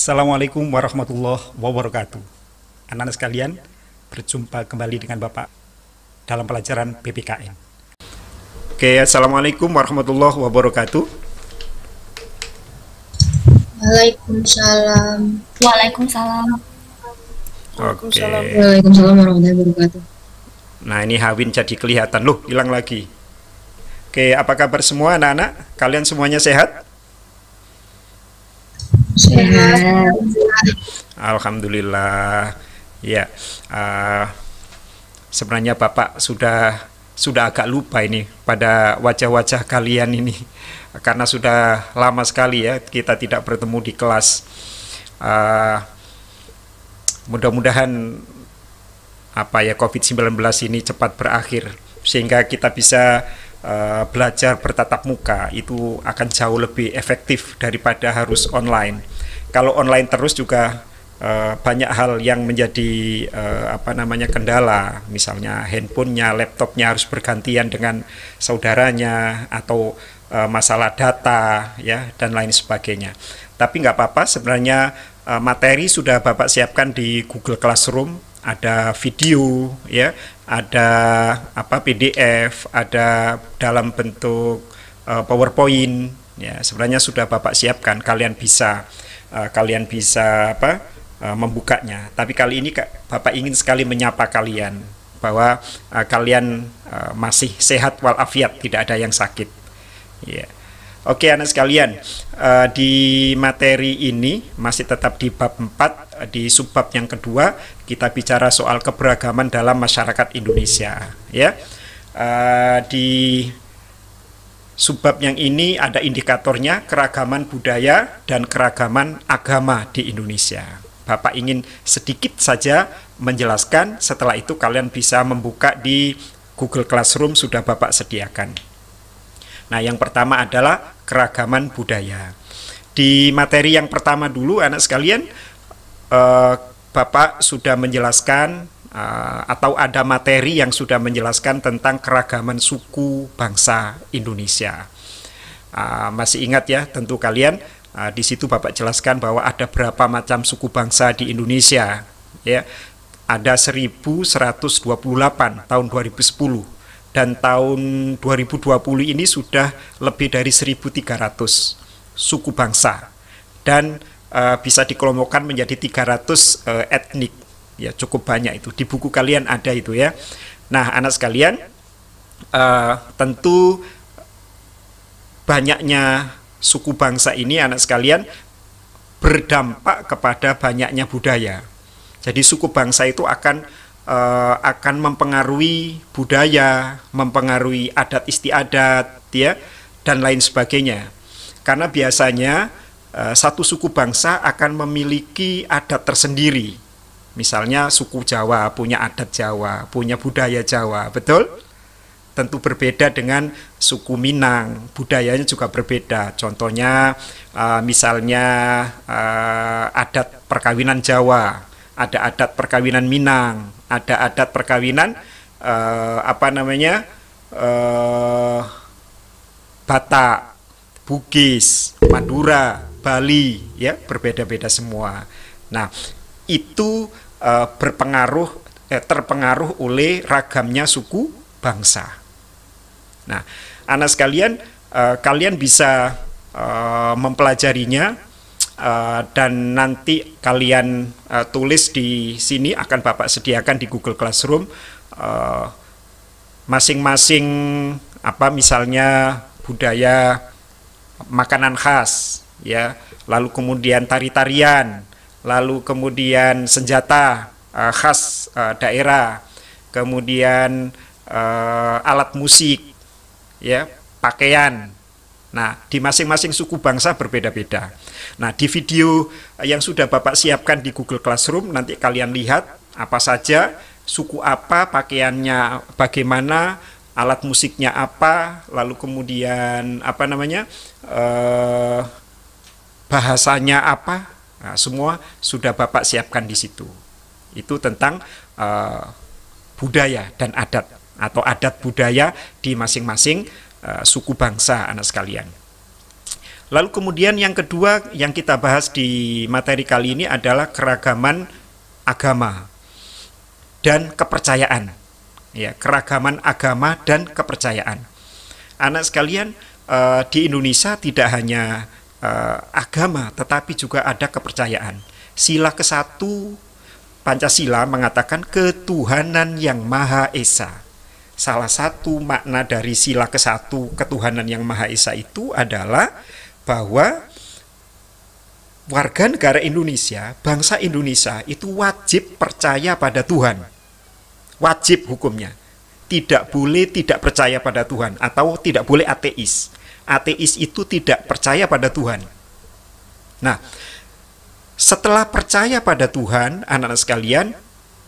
Assalamualaikum warahmatullahi wabarakatuh. Anak-anak sekalian, berjumpa kembali dengan Bapak dalam pelajaran PPKN. Oke, Assalamualaikum warahmatullahi wabarakatuh. Waalaikumsalam. Waalaikumsalam. Oke. Waalaikumsalam warahmatullahi wabarakatuh. Nah, ini Hawin jadi kelihatan. Loh, hilang lagi. Oke, apa kabar semua anak-anak? Kalian semuanya sehat? Sehat. Alhamdulillah. Ya, sebenarnya Bapak sudah agak lupa ini pada wajah-wajah kalian ini karena sudah lama sekali ya kita tidak bertemu di kelas. Mudah-mudahan COVID-19 ini cepat berakhir sehingga kita bisa belajar bertatap muka. Itu akan jauh lebih efektif daripada harus online. Kalau online terus juga banyak hal yang menjadi kendala, misalnya handphonenya, laptopnya harus bergantian dengan saudaranya atau masalah data ya dan lain sebagainya. Tapi nggak apa-apa, sebenarnya materi sudah Bapak siapkan di Google Classroom, ada video ya, ada PDF, ada dalam bentuk PowerPoint ya, sebenarnya sudah Bapak siapkan, kalian bisa membukanya. Tapi kali ini Bapak ingin sekali menyapa kalian bahwa kalian masih sehat walafiat, tidak ada yang sakit. Ya. Oke anak sekalian, di materi ini masih tetap di bab 4, di subbab yang kedua kita bicara soal keberagaman dalam masyarakat Indonesia. Ya, di subbab yang ini ada indikatornya keragaman budaya dan keragaman agama di Indonesia. Bapak ingin sedikit saja menjelaskan, setelah itu kalian bisa membuka di Google Classroom sudah Bapak sediakan. Nah, yang pertama adalah keragaman budaya. Di materi yang pertama dulu, anak sekalian, Bapak sudah menjelaskan atau ada materi yang sudah menjelaskan tentang keragaman suku bangsa Indonesia. Masih ingat ya, tentu kalian, di situ Bapak jelaskan bahwa ada berapa macam suku bangsa di Indonesia. Ya, ada 1128 tahun 2010. Dan tahun 2020 ini sudah lebih dari 1.300 suku bangsa dan bisa dikelompokkan menjadi 300 etnik. Ya, cukup banyak itu. Di buku kalian ada itu ya. Nah, anak sekalian, tentu banyaknya suku bangsa ini anak sekalian berdampak kepada banyaknya budaya. Jadi suku bangsa itu akan mempengaruhi budaya, mempengaruhi adat istiadat, ya, dan lain sebagainya. Karena biasanya satu suku bangsa akan memiliki adat tersendiri. Misalnya suku Jawa punya adat Jawa, punya budaya Jawa, betul? Tentu berbeda dengan suku Minang, budayanya juga berbeda. Contohnya, misalnya adat perkawinan Jawa, ada adat perkawinan Minang, ada adat perkawinan Batak, Bugis, Madura, Bali, ya, berbeda-beda semua. Nah, itu terpengaruh oleh ragamnya suku bangsa. Nah, anak sekalian, kalian bisa mempelajarinya. Dan nanti kalian tulis di sini, akan Bapak sediakan di Google Classroom masing-masing misalnya budaya, makanan khas ya, lalu kemudian tari-tarian, lalu kemudian senjata khas daerah, kemudian alat musik ya, pakaian. Nah, di masing-masing suku bangsa berbeda-beda. Nah, di video yang sudah Bapak siapkan di Google Classroom, nanti kalian lihat apa saja, suku apa, pakaiannya bagaimana, alat musiknya apa, lalu kemudian bahasanya apa. Nah, semua sudah Bapak siapkan di situ. Itu tentang budaya dan adat atau adat budaya di masing-masing suku bangsa anak sekalian. Lalu kemudian yang kedua yang kita bahas di materi kali ini adalah keragaman agama dan kepercayaan. Ya, keragaman agama dan kepercayaan. Anak sekalian, di Indonesia tidak hanya agama, tetapi juga ada kepercayaan. Sila ke-1 Pancasila mengatakan ketuhanan yang Maha Esa. Salah satu makna dari sila ke-1 ketuhanan yang Maha Esa itu adalah bahwa warga negara Indonesia, bangsa Indonesia itu wajib percaya pada Tuhan. Wajib hukumnya. Tidak boleh tidak percaya pada Tuhan atau tidak boleh ateis. Ateis itu tidak percaya pada Tuhan. Nah, setelah percaya pada Tuhan, anak-anak sekalian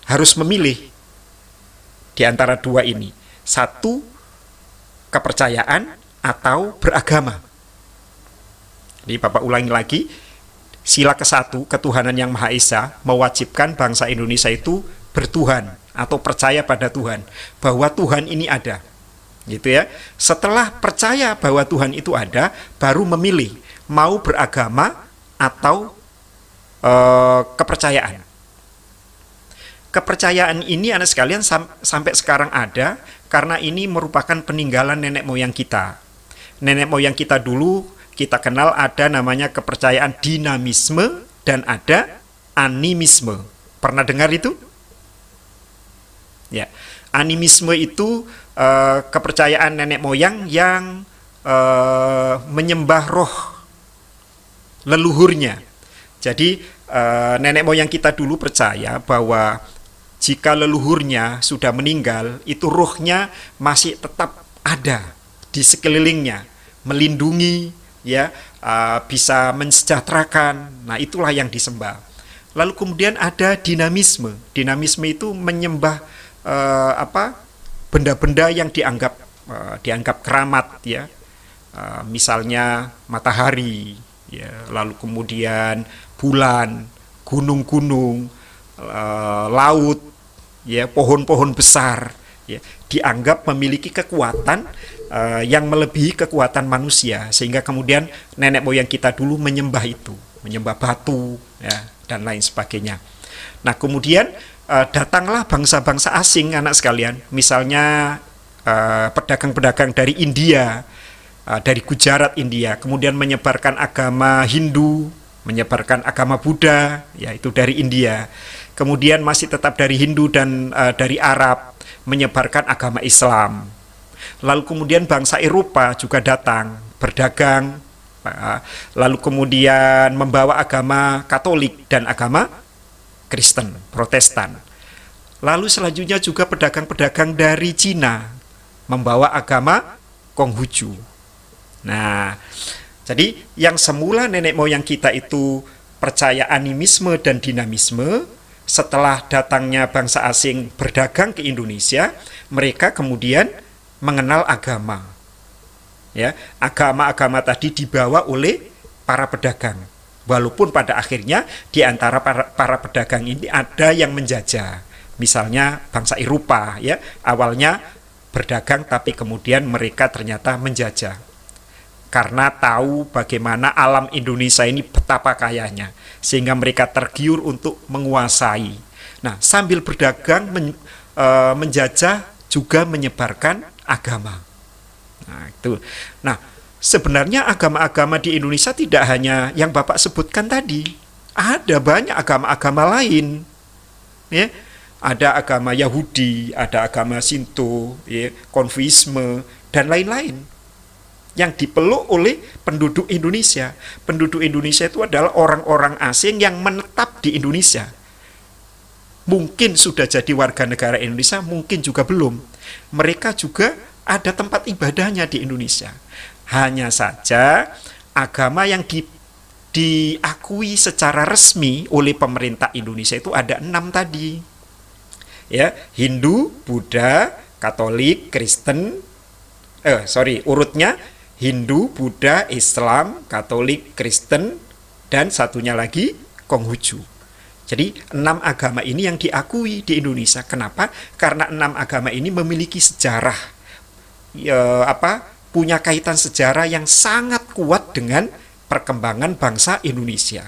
harus memilih di antara dua ini. Satu, kepercayaan atau beragama. Jadi Bapak ulangi lagi, sila ke-1 ketuhanan yang Maha Esa mewajibkan bangsa Indonesia itu bertuhan atau percaya pada Tuhan, bahwa Tuhan ini ada. Gitu ya. Setelah percaya bahwa Tuhan itu ada, baru memilih mau beragama atau kepercayaan. Kepercayaan ini anak sekalian sampai sekarang ada karena ini merupakan peninggalan nenek moyang kita. Nenek moyang kita dulu kita kenal ada namanya kepercayaan dinamisme dan ada animisme. Pernah dengar itu? Ya, animisme itu kepercayaan nenek moyang yang menyembah roh leluhurnya. Jadi nenek moyang kita dulu percaya bahwa jika leluhurnya sudah meninggal, itu rohnya masih tetap ada di sekelilingnya, melindungi, ya, bisa mensejahterakan. Nah, itulah yang disembah. Lalu kemudian ada dinamisme. Dinamisme itu menyembah benda-benda yang dianggap keramat, ya. Misalnya matahari, ya, lalu kemudian bulan, gunung-gunung, laut, ya, pohon-pohon besar, ya, dianggap memiliki kekuatan yang melebihi kekuatan manusia, sehingga kemudian nenek moyang kita dulu menyembah itu, menyembah batu, ya, dan lain sebagainya. Nah, kemudian datanglah bangsa-bangsa asing, anak sekalian, misalnya pedagang-pedagang dari India, dari Gujarat, India, kemudian menyebarkan agama Hindu, menyebarkan agama Buddha, yaitu dari India. Kemudian masih tetap dari Hindu dan dari Arab, menyebarkan agama Islam. Lalu kemudian bangsa Eropa juga datang, berdagang, lalu kemudian membawa agama Katolik dan agama Kristen, Protestan. Lalu selanjutnya juga pedagang-pedagang dari Cina, membawa agama Konghucu. Nah, jadi yang semula nenek moyang kita itu percaya animisme dan dinamisme, setelah datangnya bangsa asing berdagang ke Indonesia, mereka kemudian mengenal agama. Ya, agama-agama tadi dibawa oleh para pedagang. Walaupun pada akhirnya di antara para pedagang ini ada yang menjajah. Misalnya bangsa Eropa, ya, awalnya berdagang tapi kemudian mereka ternyata menjajah. Karena tahu bagaimana alam Indonesia ini betapa kayanya, sehingga mereka tergiur untuk menguasai. Nah, sambil berdagang menjajah juga menyebarkan agama. Nah, itu. Nah, sebenarnya agama-agama di Indonesia tidak hanya yang Bapak sebutkan tadi. Ada banyak agama-agama lain. Ya. Ada agama Yahudi, ada agama Shinto, ya, Konfusiisme, dan lain-lain yang dipeluk oleh penduduk Indonesia. Penduduk Indonesia itu adalah orang-orang asing yang menetap di Indonesia. Mungkin sudah jadi warga negara Indonesia, mungkin juga belum. Mereka juga ada tempat ibadahnya di Indonesia. Hanya saja agama yang diakui secara resmi oleh pemerintah Indonesia itu ada 6 tadi. Ya, Hindu, Buddha, Katolik, Kristen. Urutnya Hindu, Buddha, Islam, Katolik, Kristen, dan satunya lagi Konghucu. Jadi 6 agama ini yang diakui di Indonesia. Kenapa? Karena 6 agama ini memiliki sejarah, punya kaitan sejarah yang sangat kuat dengan perkembangan bangsa Indonesia.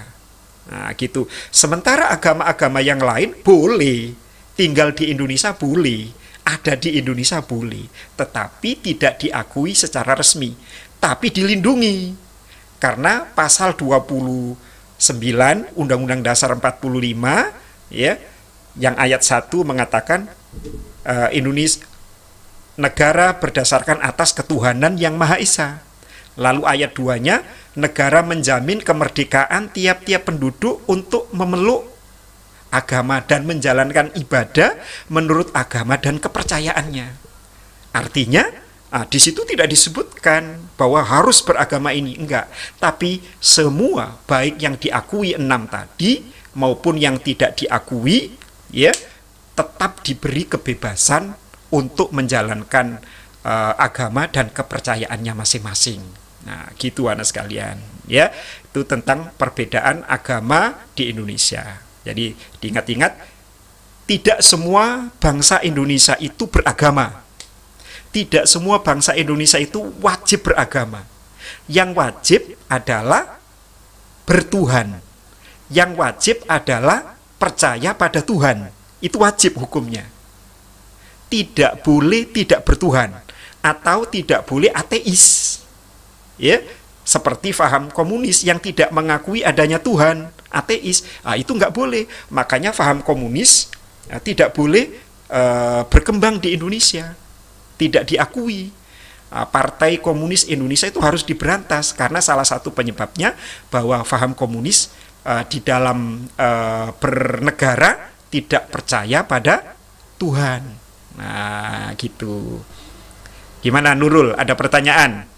Nah, gitu. Sementara agama-agama yang lain boleh tinggal di Indonesia, boleh ada di Indonesia, boleh, tetapi tidak diakui secara resmi, tapi dilindungi karena pasal 29 Undang-Undang Dasar 45 ya, yang ayat 1 mengatakan Indonesia negara berdasarkan atas ketuhanan yang Maha Esa. Lalu ayat 2-nya, negara menjamin kemerdekaan tiap-tiap penduduk untuk memeluk agama dan menjalankan ibadah menurut agama dan kepercayaannya. Artinya, di situ tidak disebutkan bahwa harus beragama ini, enggak. Tapi semua, baik yang diakui 6 tadi maupun yang tidak diakui, ya, tetap diberi kebebasan untuk menjalankan agama dan kepercayaannya masing-masing. Nah, gitu anak sekalian, ya. Itu tentang perbedaan agama di Indonesia. Jadi diingat-ingat, tidak semua bangsa Indonesia itu beragama. Tidak semua bangsa Indonesia itu wajib beragama. Yang wajib adalah bertuhan. Yang wajib adalah percaya pada Tuhan. Itu wajib hukumnya. Tidak boleh tidak bertuhan atau tidak boleh ateis. Ya, seperti faham komunis yang tidak mengakui adanya Tuhan, ateis. Itu nggak boleh. Makanya faham komunis tidak boleh berkembang di Indonesia, tidak diakui. Partai Komunis Indonesia itu harus diberantas karena salah satu penyebabnya bahwa faham komunis di dalam bernegara tidak percaya pada Tuhan. Nah, gitu. Gimana Nurul? Ada pertanyaan?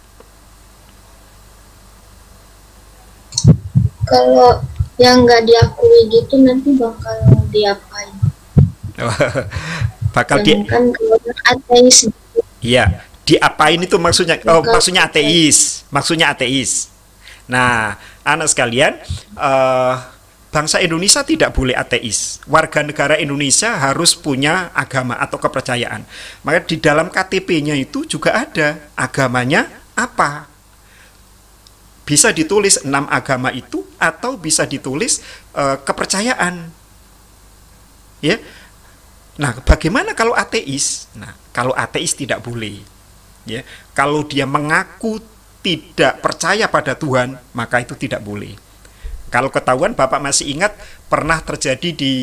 Kalau yang nggak diakui gitu nanti bakal diapain? Bakal kan kalau ateis. Iya, diapain itu maksudnya? Oh, maksudnya ateis. Maksudnya ateis. Nah, anak sekalian, bangsa Indonesia tidak boleh ateis. Warga negara Indonesia harus punya agama atau kepercayaan. Maka di dalam KTP-nya itu juga ada agamanya apa. Bisa ditulis 6 agama itu atau bisa ditulis kepercayaan. Ya. Nah, bagaimana kalau ateis? Nah, kalau ateis tidak boleh. Ya. Kalau dia mengaku tidak percaya pada Tuhan, maka itu tidak boleh. Kalau ketahuan, Bapak masih ingat pernah terjadi di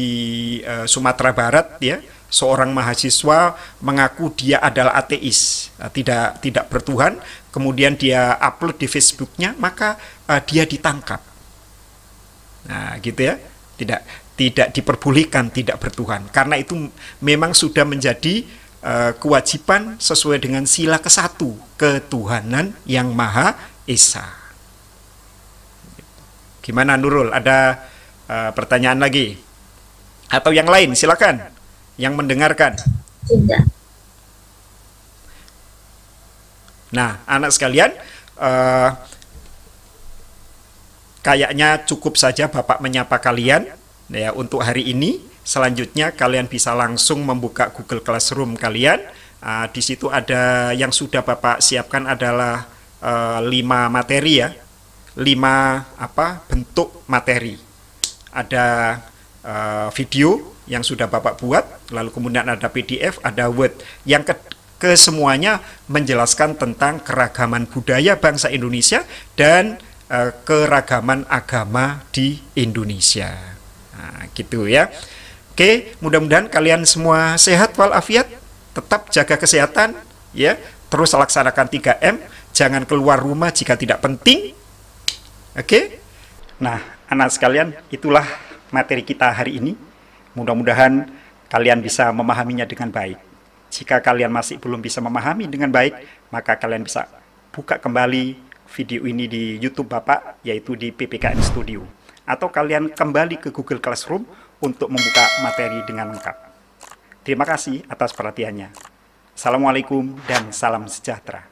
Sumatera Barat, ya, seorang mahasiswa mengaku dia adalah ateis, tidak bertuhan, kemudian dia upload di Facebooknya, maka dia ditangkap. Nah, gitu ya, tidak diperbolehkan tidak bertuhan, karena itu memang sudah menjadi kewajiban sesuai dengan sila ke-1, ketuhanan yang Maha Esa. Gimana Nurul? Ada pertanyaan lagi? Atau yang lain? Silakan. Yang mendengarkan. Tidak. Nah, anak sekalian, kayaknya cukup saja Bapak menyapa kalian ya untuk hari ini. Selanjutnya kalian bisa langsung membuka Google Classroom kalian. Di situ ada yang sudah Bapak siapkan adalah 5 materi ya. 5 bentuk materi. Ada video yang sudah Bapak buat, lalu kemudian ada PDF, ada Word. Yang kesemuanya menjelaskan tentang keragaman budaya bangsa Indonesia dan keragaman agama di Indonesia. Nah, gitu ya. Oke, mudah-mudahan kalian semua sehat walafiat, tetap jaga kesehatan ya, terus laksanakan 3M, jangan keluar rumah jika tidak penting. Oke. Nah, anak sekalian, itulah materi kita hari ini. Mudah-mudahan kalian bisa memahaminya dengan baik. Jika kalian masih belum bisa memahami dengan baik, maka kalian bisa buka kembali video ini di YouTube Bapak, yaitu di PPKN Studio. Atau kalian kembali ke Google Classroom untuk membuka materi dengan lengkap. Terima kasih atas perhatiannya. Assalamualaikum dan salam sejahtera.